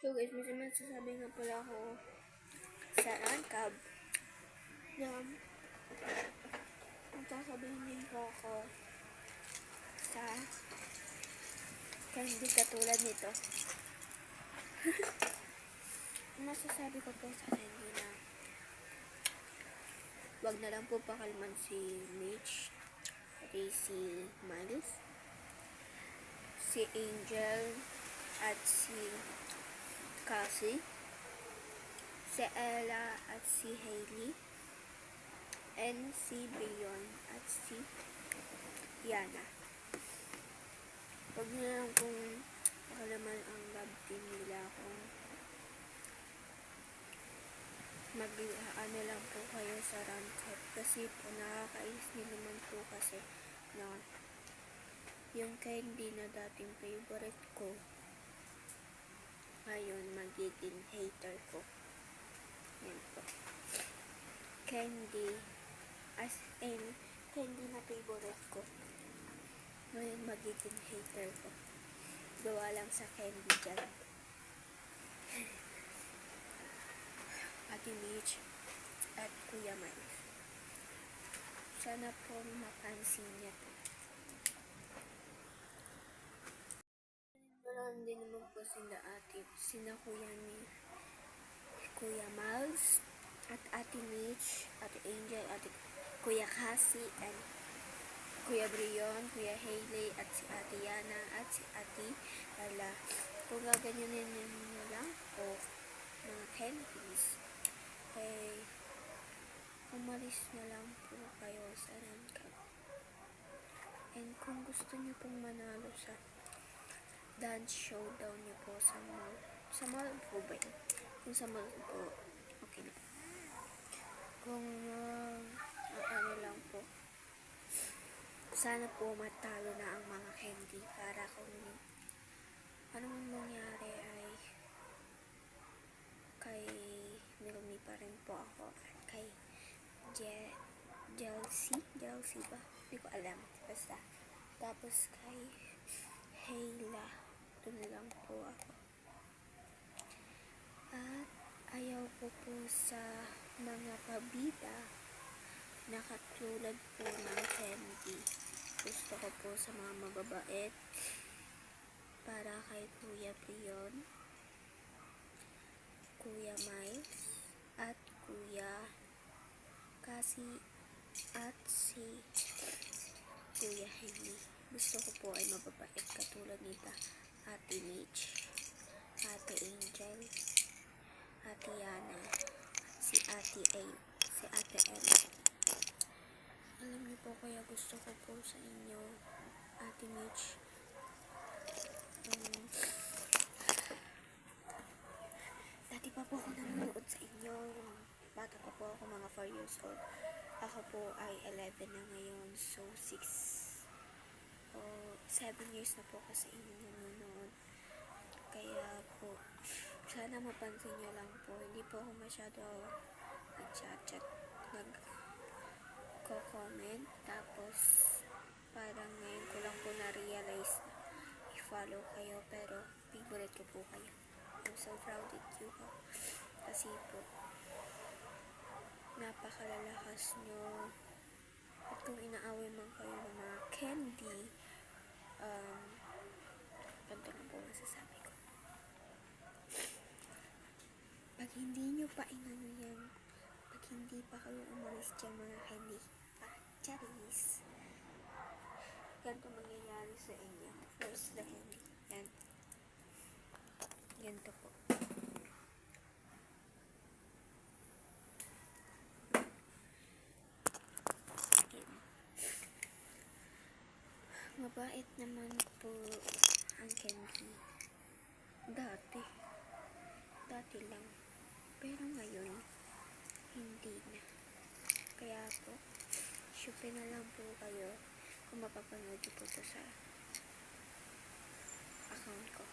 So guys, may masasabi nga pala ako sa Rancab na magsasabihin din po ako sa candy katulad nito. Masasabi ko po sa candy na wag na lang po pakalman si Mitch, pati si Miles, si Angel, at si Cassie, si Ella at si Hailey, and si Brion at si Yana. Wag na lang kung pakalaman ang love team nila kung mag-ano lang po kayo sa Rancab kasi po nakakainis din naman po kasi na yung candy na dating favorite ko ngayon magiging hater ko. Yan po. Candy as in candy na favorite ko ngayon magiging hater ko. Gawa lang sa candy dyan. Ate Mitch at Kuya Miles. Sana po mapansin niya po. Meron din naman po sina Kuya Miles at Ate Mitch, Ate Angel, Kuya Cassie, and Kuya Brion, Kuya Hailey, at si Ate Yana, at si Ate Ella. Kung gaganyanin nyo lang po mga candies, ay umalis na lang po kayo sa Rancab. And kung gusto nyo pong manalo sa dance showdown nyo po sa mall po ba yun? Kung sa mall po, okay na. Kung ano lang po, sana po matalo na ang mga candy para kung ano man mangyari ay kay Milmi pa rin po ako at kay Jelsie ba? Hindi ko alam. Basta. Tapos kay Hayla. Doon lang po ako. At ayaw ko po sa mga pabida na katulad po ng candy. Gusto ko po sa mga mababait para kay Kuya Brion, Kuya Miles, at Kuya Cassie, at si Kuya Hailey. Gusto ko po ay mababait katulad nita Ate Mitch, Ate Angel, Ate Yana, si Ate Ella. Alam niyo po kaya gusto ko po sa inyo, Ate Mitch, dati pa po ako nanonood sa inyo. Bata pa po ako, mga 4 years old. Ako po ay 11 na ngayon. So, 7 years na po kasi inyo nanonood. Kaya po, sana mapansin nyo lang po. Hindi po ako masyado nag-chat, nag-comment. Tapos, parang ngayon ko lang po na-realize na i-follow kayo. Pero, favorite ko po kayo. I'm so proud of you po. Kasi po, napakalalakas nyo. At kung inaaway man kayo ng mga candy, ganito lang po masasabi ko. Pag hindi nyo pa inano yan, pag hindi pa kayo umalis dyan mga candy, charis, ganito mangyayari sa inyo. First the candy. Yan. Ganito po. Mabait naman po ang candy. Dati lang. Pero ngayon, hindi na. Kaya po, shopping na lang po kayo kung mapapanood po ito sa account ko.